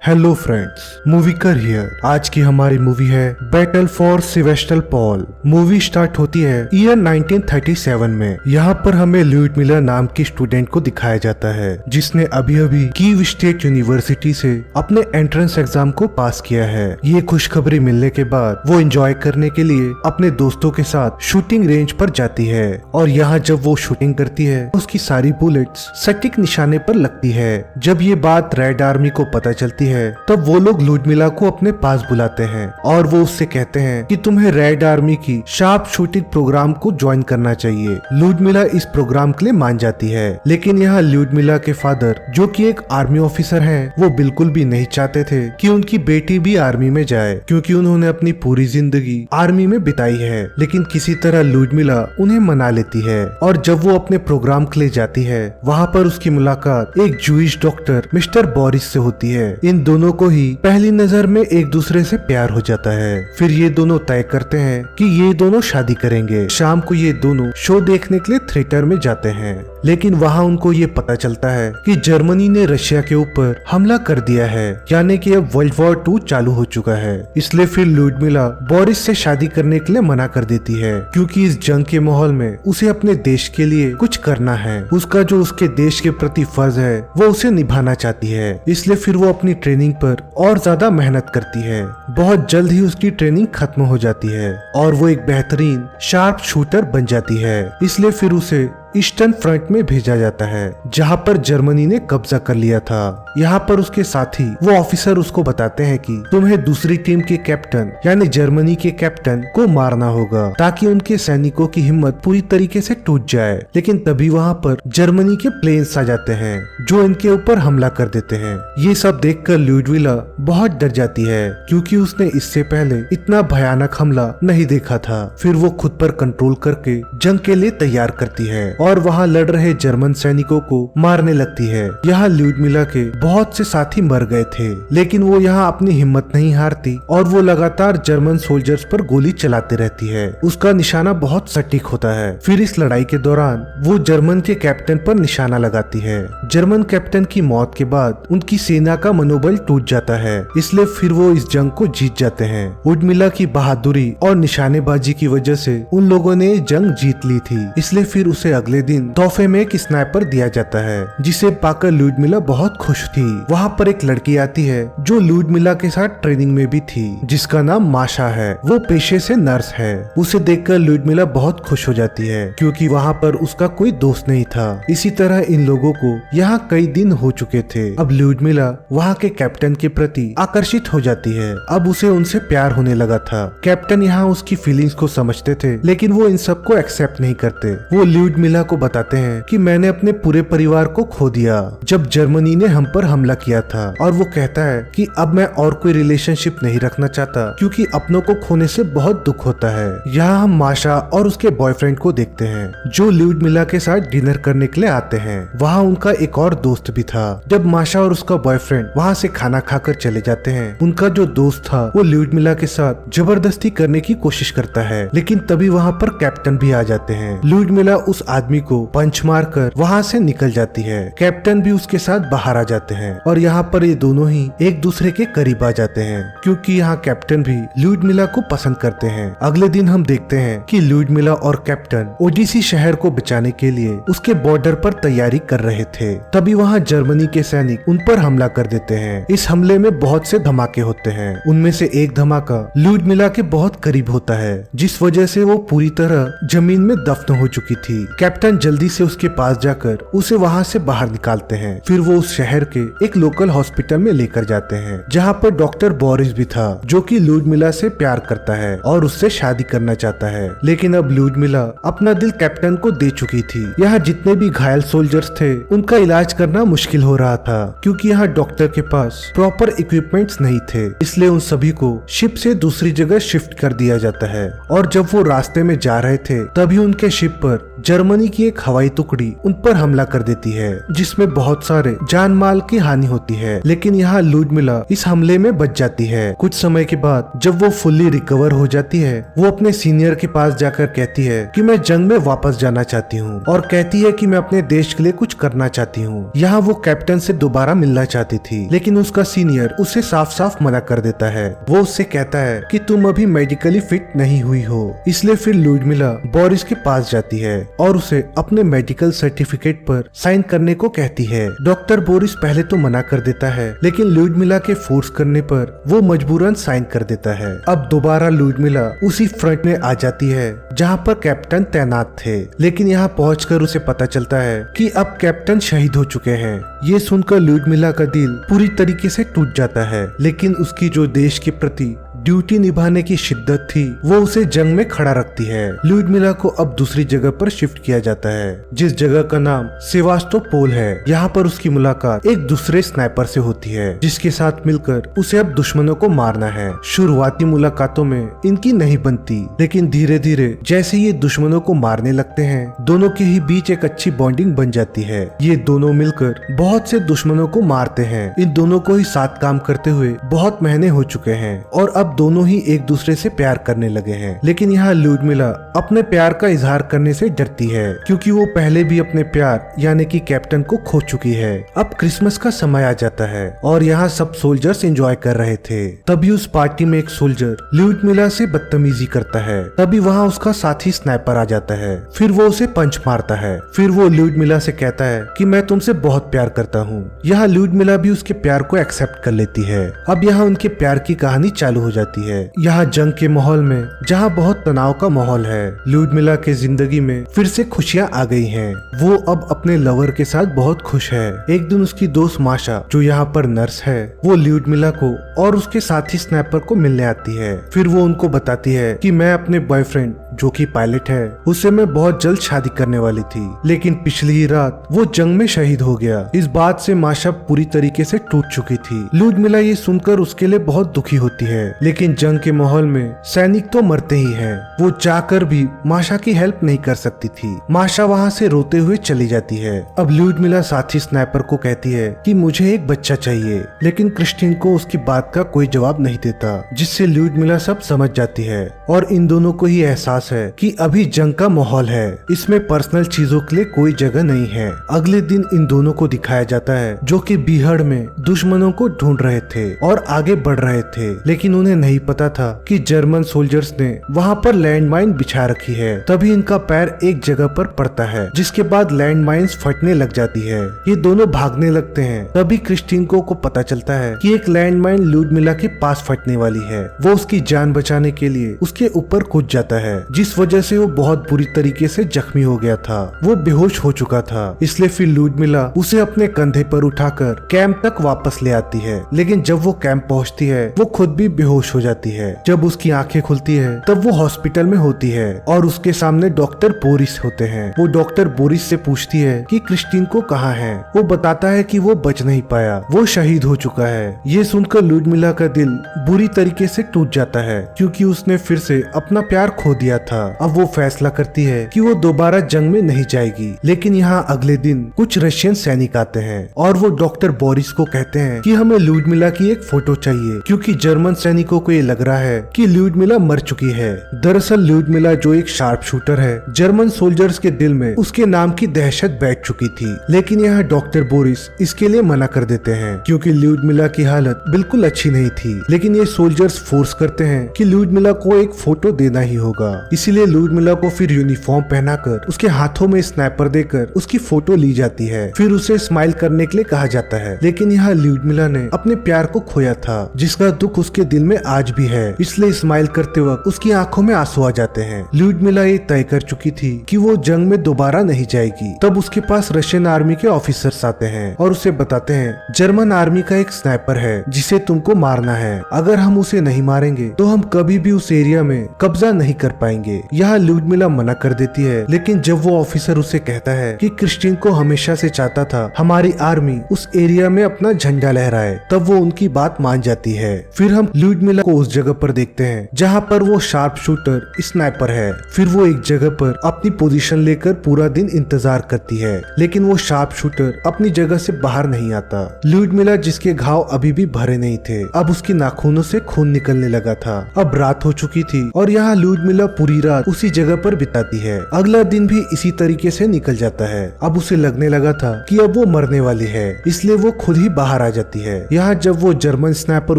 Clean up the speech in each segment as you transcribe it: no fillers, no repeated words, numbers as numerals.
Hello friends, मूवीकर here. आज की हमारी मूवी है बैटल फॉर सेवेस्टोपोल। मूवी स्टार्ट होती है ईयर 1937 में। यहाँ पर हमें ल्यूड मिलर नाम की स्टूडेंट को दिखाया जाता है जिसने अभी अभी कीव स्टेट यूनिवर्सिटी से अपने एंट्रेंस एग्जाम को पास किया है। ये खुशखबरी मिलने के बाद वो एंजॉय करने के लिए अपने दोस्तों के साथ शूटिंग रेंज पर जाती है और यहाँ जब वो शूटिंग करती है उसकी सारी बुलेट्स सटीक निशाने पर लगती है। जब ये बात रेड आर्मी को पता चलती है तब वो लोग लुडमिला को अपने पास बुलाते हैं और वो उससे कहते हैं कि तुम्हें रेड आर्मी की शार्प शूटिंग प्रोग्राम को ज्वाइन करना चाहिए। लुडमिला इस प्रोग्राम के लिए मान जाती है, लेकिन यहाँ लुडमिला के फादर जो कि एक आर्मी ऑफिसर हैं, वो बिल्कुल भी नहीं चाहते थे कि उनकी बेटी भी आर्मी में जाए क्योंकि उन्होंने अपनी पूरी जिंदगी आर्मी में बिताई है। लेकिन किसी तरह लुडमिला उन्हें मना लेती है और जब वो अपने प्रोग्राम के लिए जाती है वहाँ पर उसकी मुलाकात एक जूइश डॉक्टर मिस्टर बोरिस से होती है। इन दोनों को ही पहली नजर में एक दूसरे से प्यार हो जाता है। फिर ये दोनों तय करते हैं कि ये दोनों शादी करेंगे। शाम को ये दोनों शो देखने के लिए थिएटर में जाते हैं, लेकिन वहाँ उनको ये पता चलता है कि जर्मनी ने रशिया के ऊपर हमला कर दिया है, यानी कि अब वर्ल्ड वॉर 2 चालू हो चुका है। इसलिए फिर लुडमिला बोरिस से शादी करने के लिए मना कर देती है क्योंकि इस जंग के माहौल में उसे अपने देश के लिए कुछ करना है। उसका जो उसके देश के प्रति फर्ज है वो उसे निभाना चाहती है। इसलिए फिर वो अपनी ट्रेनिंग पर और ज्यादा मेहनत करती है। बहुत जल्द ही उसकी ट्रेनिंग खत्म हो जाती है और वो एक बेहतरीन शार्प शूटर बन जाती है। इसलिए फिर उसे ईस्टर्न फ्रंट में भेजा जाता है जहां पर जर्मनी ने कब्जा कर लिया था। यहाँ पर उसके साथी वो ऑफिसर उसको बताते हैं कि तुम्हें दूसरी टीम के कैप्टन यानी जर्मनी के कैप्टन को मारना होगा ताकि उनके सैनिकों की हिम्मत पूरी तरीके से टूट जाए। लेकिन तभी वहाँ पर जर्मनी के प्लेन्स आ जाते हैं जो इनके ऊपर हमला कर देते हैं। ये सब देखकर लुडमिला बहुत डर जाती है क्योंकि उसने इससे पहले इतना भयानक हमला नहीं देखा था। फिर वो खुद पर कंट्रोल करके जंग के लिए तैयार करती है और वहाँ लड़ रहे जर्मन सैनिकों को मारने लगती है। यहाँ लुडमिला के बहुत से साथी मर गए थे, लेकिन वो यहाँ अपनी हिम्मत नहीं हारती और वो लगातार जर्मन सोल्जर्स पर गोली चलाती रहती है। उसका निशाना बहुत सटीक होता है। फिर इस लड़ाई के दौरान वो जर्मन के कैप्टन पर निशाना लगाती है। जर्मन कैप्टन की मौत के बाद उनकी सेना का मनोबल टूट जाता है, इसलिए फिर वो इस जंग को जीत जाते हैं। लुडमिला की बहादुरी और निशानेबाजी की वजह से उन लोगों ने जंग जीत ली थी। इसलिए फिर उसे अगले दिन तोहफे में एक स्नाइपर दिया जाता है जिसे पाकर लुडमिला बहुत खुश थी। वहाँ पर एक लड़की आती है जो लुडमिला के साथ ट्रेनिंग में भी थी जिसका नाम माशा है। वो पेशे से नर्स है। उसे देखकर लुडमिला बहुत खुश हो जाती है क्योंकि वहाँ पर उसका कोई दोस्त नहीं था। इसी तरह इन लोगों को यहाँ कई दिन हो चुके थे। अब लुडमिला वहाँ के कैप्टन के प्रति आकर्षित हो जाती है। अब उसे उनसे प्यार होने लगा था। कैप्टन यहाँ उसकी फीलिंग्स को समझते थे, लेकिन वो इन सब को एक्सेप्ट नहीं करते। वो लुडमिला को बताते हैं कि मैंने अपने पूरे परिवार को खो दिया जब जर्मनी ने हम पर हमला किया था, और वो कहता है कि अब मैं और कोई रिलेशनशिप नहीं रखना चाहता क्योंकि अपनों को खोने से बहुत दुख होता है। यहाँ हम माशा और उसके बॉयफ्रेंड को देखते हैं जो लुडमिला के साथ डिनर करने के लिए आते हैं। वहाँ उनका एक और दोस्त भी था। जब माशा और उसका बॉयफ्रेंड वहाँ से खाना खाकर चले जाते हैं, उनका जो दोस्त था वो लुडमिला के साथ जबरदस्ती करने की कोशिश करता है, लेकिन तभी वहाँ पर कैप्टन भी आ जाते हैं। लुडमिला उस आदमी को पंच मारकर वहाँ से निकल जाती है। कैप्टन भी उसके साथ बाहर आ जाते हैं और यहाँ पर ये दोनों ही एक दूसरे के करीब आ जाते हैं क्योंकि यहाँ कैप्टन भी लुडमिला को पसंद करते हैं। अगले दिन हम देखते हैं कि लुडमिला और कैप्टन ओडिसी शहर को बचाने के लिए उसके बॉर्डर पर तैयारी कर रहे थे। तभी वहाँ जर्मनी के सैनिक उन पर हमला कर देते हैं। इस हमले में बहुत से धमाके होते हैं। उनमें से एक धमाका लुडमिला के बहुत करीब होता है जिस वजह से वो पूरी तरह जमीन में दफन हो चुकी थी। कैप्टन जल्दी से उसके पास जाकर उसे वहाँ से बाहर निकालते हैं। फिर वो उस शहर के एक लोकल हॉस्पिटल में लेकर जाते हैं जहाँ पर डॉक्टर बोरिस भी था जो कि लुडमिला से प्यार करता है और उससे शादी करना चाहता है। लेकिन अब लुडमिला अपना दिल कैप्टन को दे चुकी थी। यहाँ जितने भी घायल सोल्जर्स थे उनका इलाज करना मुश्किल हो रहा था क्योंकि यहाँ डॉक्टर के पास प्रॉपर इक्विपमेंट्स नहीं थे। इसलिए उन सभी को शिप से दूसरी जगह शिफ्ट कर दिया जाता है और जब वो रास्ते में जा रहे थे तभी उनके शिप पर जर्मनी की एक हवाई टुकड़ी उन पर हमला कर देती है, जिसमें बहुत सारे जान माल की हानि होती है। लेकिन यहाँ लुडमिला इस हमले में बच जाती है। कुछ समय के बाद जब वो फुल्ली रिकवर हो जाती है, वो अपने सीनियर के पास जाकर कहती है कि मैं जंग में वापस जाना चाहती हूँ, और कहती है कि मैं अपने देश के लिए कुछ करना चाहती हूँ। यहाँ वो कैप्टन से दोबारा मिलना चाहती थी, लेकिन उसका सीनियर उसे साफ साफ मना कर देता है। वो उससे कहता है कि तुम अभी मेडिकली फिट नहीं हुई हो। इसलिए फिर लुडमिला बोरिस के पास जाती है और उसे अपने मेडिकल सर्टिफिकेट पर साइन करने को कहती है। डॉक्टर बोरिस पहले तो मना कर देता है, लेकिन लुडमिला के फोर्स करने पर वो मजबूरन साइन कर देता है। अब दोबारा लुडमिला उसी फ्रंट में आ जाती है जहाँ पर कैप्टन तैनात थे, लेकिन यहाँ पहुंचकर उसे पता चलता है कि अब कैप्टन शहीद हो चुके हैं। ये सुनकर लुडमिला का दिल पूरी तरीके से टूट जाता है, लेकिन उसकी जो देश के प्रति ड्यूटी निभाने की शिद्दत थी वो उसे जंग में खड़ा रखती है। लुडमिला को अब दूसरी जगह पर शिफ्ट किया जाता है, जिस जगह का नाम सेवास्टोपोल है। यहाँ पर उसकी मुलाकात एक दूसरे स्नाइपर से होती है, जिसके साथ मिलकर उसे अब दुश्मनों को मारना है। शुरुआती मुलाकातों में इनकी नहीं बनती, लेकिन धीरे धीरे जैसे ये दुश्मनों को मारने लगते हैं, दोनों के ही बीच एक अच्छी बॉन्डिंग बन जाती है। ये दोनों मिलकर बहुत से दुश्मनों को मारते हैं। इन दोनों को ही साथ काम करते हुए बहुत महीने हो चुके हैं और अब दोनों ही एक दूसरे से प्यार करने लगे हैं। लेकिन यहाँ लुडमिला अपने प्यार का इजहार करने से डरती है, क्योंकि वो पहले भी अपने प्यार यानी कि कैप्टन को खो चुकी है। अब क्रिसमस का समय आ जाता है और यहाँ सब सोल्जर्स एंजॉय कर रहे थे। तभी उस पार्टी में एक सोल्जर लुडमिला से बदतमीजी करता है। तभी वहाँ उसका साथी स्नाइपर आ जाता है। फिर वो उसे पंच मारता है। फिर वो लुडमिला से कहता है कि मैं तुमसे बहुत प्यार करता हूँ। यहाँ लुडमिला भी उसके प्यार को एक्सेप्ट कर लेती है। अब यहाँ उनके प्यार की कहानी चालू हो जाती है। यहाँ जंग के माहौल में जहाँ बहुत तनाव का माहौल है, लुडमिला के जिंदगी में फिर से खुशियाँ आ गई हैं। वो अब अपने लवर के साथ बहुत खुश है। एक दिन उसकी दोस्त माशा, जो यहाँ पर नर्स है, वो लुडमिला को और उसके साथी स्नाइपर को मिलने आती है। फिर वो उनको बताती है कि मैं अपने बॉयफ्रेंड, जो कि पायलट है, उससे मैं बहुत जल्द शादी करने वाली थी, लेकिन पिछली ही रात वो जंग में शहीद हो गया। इस बात से माशा पूरी तरीके से टूट चुकी थी। लुडमिला ये सुनकर उसके लिए बहुत दुखी होती है, लेकिन जंग के माहौल में सैनिक तो मरते ही हैं। वो चाहकर भी माशा की हेल्प नहीं कर सकती थी। माशा वहाँ से रोते हुए चली जाती है। अब लुडमिला साथी स्नाइपर को कहती है कि मुझे एक बच्चा चाहिए, लेकिन क्रिस्टीन को उसकी बात का कोई जवाब नहीं देता, जिससे लुडमिला सब समझ जाती है और इन दोनों को ही एहसास है कि अभी जंग का माहौल है, इसमें पर्सनल चीजों के लिए कोई जगह नहीं है। अगले दिन इन दोनों को दिखाया जाता है, जो कि बीहड़ में दुश्मनों को ढूंढ रहे थे और आगे बढ़ रहे थे, लेकिन उन्हें नहीं पता था कि जर्मन सोल्जर्स ने वहाँ पर लैंडमाइन बिछा रखी है। तभी इनका पैर एक जगह पर पड़ता है, जिसके बाद लैंडमाइंस फटने लग जाती है। ये दोनों भागने लगते हैं। तभी क्रिस्टीन को पता चलता है कि एक लैंडमाइन लुडमिला के पास फटने वाली है। वो उसकी जान बचाने के लिए उसके ऊपर कूद जाता है, जिस वजह से वो बहुत बुरी तरीके से जख्मी हो गया था। वो बेहोश हो चुका था, इसलिए फिर लुडमिला उसे अपने कंधे पर उठाकर कैंप तक वापस ले आती है। लेकिन जब वो कैंप पहुंचती है, वो खुद भी बेहोश हो जाती है। जब उसकी आंखें खुलती है, तब वो हॉस्पिटल में होती है और उसके सामने डॉक्टर बोरिस होते हैं। वो डॉक्टर बोरिस से पूछती है कि क्रिस्टीन को कहाँ है। वो बताता है कि वो बच नहीं पाया, वो शहीद हो चुका है। ये सुनकर लुडमिला का दिल बुरी तरीके से टूट जाता है, क्योंकि उसने फिर से अपना प्यार खो दिया था। अब वो फैसला करती है कि वो दोबारा जंग में नहीं जाएगी। लेकिन यहाँ अगले दिन कुछ रशियन सैनिक आते हैं और वो डॉक्टर बोरिस को कहते हैं कि हमें लुडमिला की एक फोटो चाहिए, क्योंकि जर्मन सैनिकों को ये लग रहा है कि लुडमिला मर चुकी है। दरअसल लुडमिला, जो एक शार्प शूटर है, जर्मन सोल्जर्स के दिल में उसके नाम की दहशत बैठ चुकी थी। लेकिन यहाँ डॉक्टर बोरिस इसके लिए मना कर देते हैं, क्योंकि लुडमिला की हालत बिल्कुल अच्छी नहीं थी। लेकिन ये सोल्जर्स फोर्स करते हैं कि लुडमिला को एक फोटो देना ही होगा। इसीलिए लुडमिला को फिर यूनिफॉर्म पहनाकर उसके हाथों में स्नाइपर देकर उसकी फोटो ली जाती है। फिर उसे स्माइल करने के लिए कहा जाता है। लेकिन यहाँ लुडमिला ने अपने प्यार को खोया था, जिसका दुख उसके दिल में आज भी है। इसलिए स्माइल करते वक्त उसकी आंखों में आंसू आ जाते हैं। लुडमिला ये तय कर चुकी थी कि वो जंग में दोबारा नहीं जाएगी। तब उसके पास रशियन आर्मी के ऑफिसर्स आते हैं और उसे बताते हैं जर्मन आर्मी का एक स्नाइपर है जिसे तुमको मारना है। अगर हम उसे नहीं मारेंगे तो हम कभी भी उस एरिया में कब्जा नहीं कर पाएंगे। जाएंगे। यहाँ ल्यूडमिला मना कर देती है, लेकिन जब वो ऑफिसर उसे कहता है कि क्रिस्टीन को हमेशा से चाहता था हमारी आर्मी उस एरिया में अपना झंडा लहराए, तब वो उनकी बात मान जाती है। फिर हम ल्यूडमिला को उस जगह पर देखते हैं जहाँ पर वो शार्प शूटर स्नाइपर है। फिर वो एक जगह पर अपनी पोजीशन लेकर पूरा दिन इंतजार करती है, लेकिन वो शार्प शूटर अपनी जगह से बाहर नहीं आता। ल्यूडमिला जिसके घाव अभी भी भरे नहीं थे, अब उसकी नाखूनों से खून निकलने लगा था। अब रात हो चुकी थी और यहाँ ल्यूडमिला पूरी रात उसी जगह पर बिताती है। अगला दिन भी इसी तरीके से निकल जाता है। अब उसे लगने लगा था कि अब वो मरने वाली है, इसलिए वो खुद ही बाहर आ जाती है। यहाँ जब वो जर्मन स्नाइपर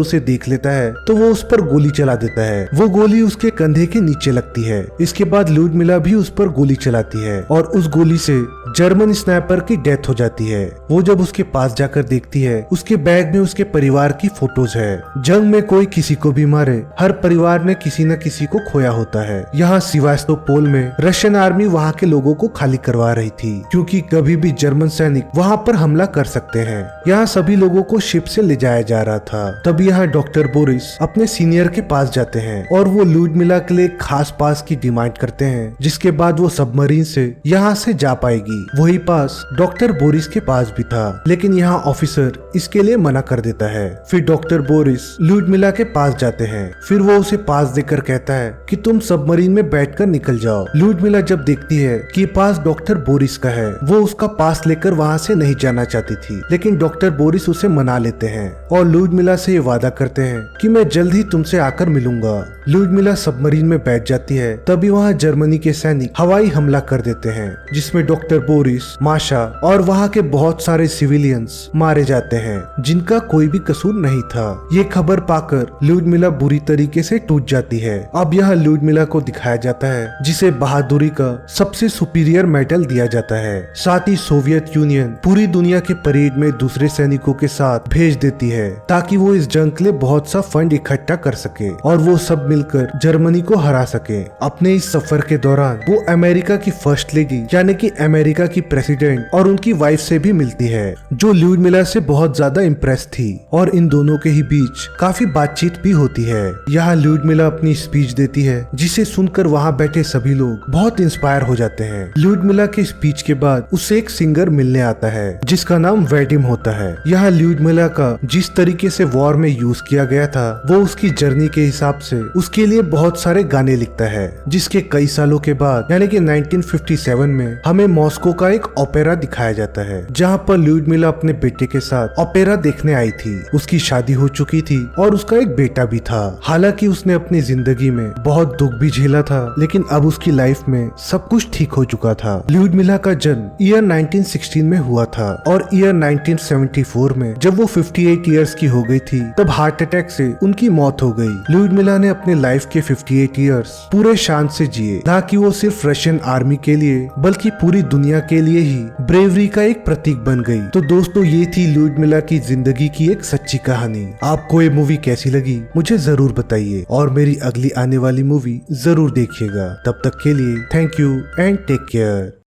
उसे देख लेता है तो वो उस पर गोली चला देता है। वो गोली उसके कंधे के नीचे लगती है। इसके बाद ल्यूडमिला भी उस पर गोली चलाती है और उस गोली से जर्मन स्नाइपर की डेथ हो जाती है। वो जब उसके पास जाकर देखती है, उसके बैग में उसके परिवार की फोटोज है। जंग में कोई किसी को भी मारे, हर परिवार ने किसी न किसी को खोया होता है। यहाँ सिवास्तोपोल में रशियन आर्मी वहाँ के लोगों को खाली करवा रही थी, क्योंकि कभी भी जर्मन सैनिक वहाँ पर हमला कर सकते हैं। यहाँ सभी लोगों को शिप से ले जाया जा रहा था। तब यहाँ डॉक्टर बोरिस अपने सीनियर के पास जाते हैं और वो ल्यूडमिला के लिए खास पास की डिमांड करते हैं, जिसके बाद वो सबमरीन से यहाँ से जा पाएगी। वही पास डॉक्टर बोरिस के पास भी था, लेकिन यहाँ ऑफिसर इसके लिए मना कर देता है। फिर डॉक्टर बोरिस ल्यूडमिला के पास जाते हैं। फिर वो उसे पास देकर कहता है कि तुम सबमरीन में बैठकर निकल जाओ। ल्यूडमिला जब देखती है कि पास डॉक्टर बोरिस का है, वो उसका पास लेकर वहाँ से नहीं जाना चाहती थी, लेकिन डॉक्टर बोरिस उसे मना लेते हैं और ल्यूडमिला से ये वादा करते हैं कि मैं जल्द ही तुमसे आकर मिलूंगा। ल्यूडमिला सबमरीन में बैठ जाती है। तभी वहाँ जर्मनी के सैनिक हवाई हमला कर देते हैं, जिसमें डॉक्टर बोरिस, माशा और वहाँ के बहुत सारे सिविलियंस मारे जाते हैं, जिनका कोई भी कसूर नहीं था। ये खबर पाकर ल्यूडमिला बुरी तरीके से टूट जाती है। अब यहाँ ल्यूडमिला को दिखाया जाता है, जिसे बहादुरी का सबसे सुपीरियर मेडल दिया जाता है। साथ ही सोवियत यूनियन पूरी दुनिया के परेड में दूसरे सैनिकों के साथ भेज देती है, ताकि वो इस जंग के लिए बहुत सा फंड इकट्ठा कर सके और वो सब मिलकर जर्मनी को हरा सके। अपने इस सफर के दौरान वो अमेरिका की फर्स्ट लेडी यानी कि अमेरिका की प्रेसिडेंट और उनकी वाइफ से भी मिलती है, जो ल्यूडमिला से बहुत ज्यादा इम्प्रेस थी और इन दोनों के ही बीच काफी बातचीत भी होती है। यहाँ ल्यूडमिला अपनी स्पीच देती है, जिसे सुनकर वहाँ बैठे सभी लोग बहुत इंस्पायर हो जाते हैं। ल्यूडमिला के स्पीच के बाद उसे एक सिंगर मिलने आता है, जिसका नाम वैडिम होता है। यहाँ ल्यूडमिला का जिस तरीके से वॉर में यूज किया गया था, वो उसकी जर्नी के हिसाब से उसके लिए बहुत सारे गाने लिखता है, जिसके कई सालों के बाद यानी कि 1957 में हमें मॉस्को का एक ओपेरा दिखाया जाता है, जहाँ पर ल्यूडमिला अपने बेटे के साथ ओपेरा देखने आई थी। उसकी शादी हो चुकी थी और उसका एक बेटा भी था। हालांकि उसने अपनी जिंदगी में बहुत दुख भी झेला था, लेकिन अब उसकी लाइफ में सब कुछ ठीक हो चुका था। ल्यूडमिला का जन्म ईयर 1916 में हुआ था और ईयर 1974 में जब वो 58 ईयर्स की हो गई थी, तब हार्ट अटैक से उनकी मौत हो गई। ल्यूडमिला ने अपने लाइफ के 58 ईयर्स पूरे शान से जिए, ना कि वो सिर्फ रशियन आर्मी के लिए बल्कि पूरी दुनिया के लिए ही ब्रेवरी का एक प्रतीक बन गई। तो दोस्तों, ये थी ल्यूडमिला की जिंदगी की एक सच्ची कहानी। आपको ये मूवी कैसी लगी मुझे जरूर बताइए और मेरी अगली आने वाली मूवी जरूर देखिएगा। तब तक के लिए thank you and take care.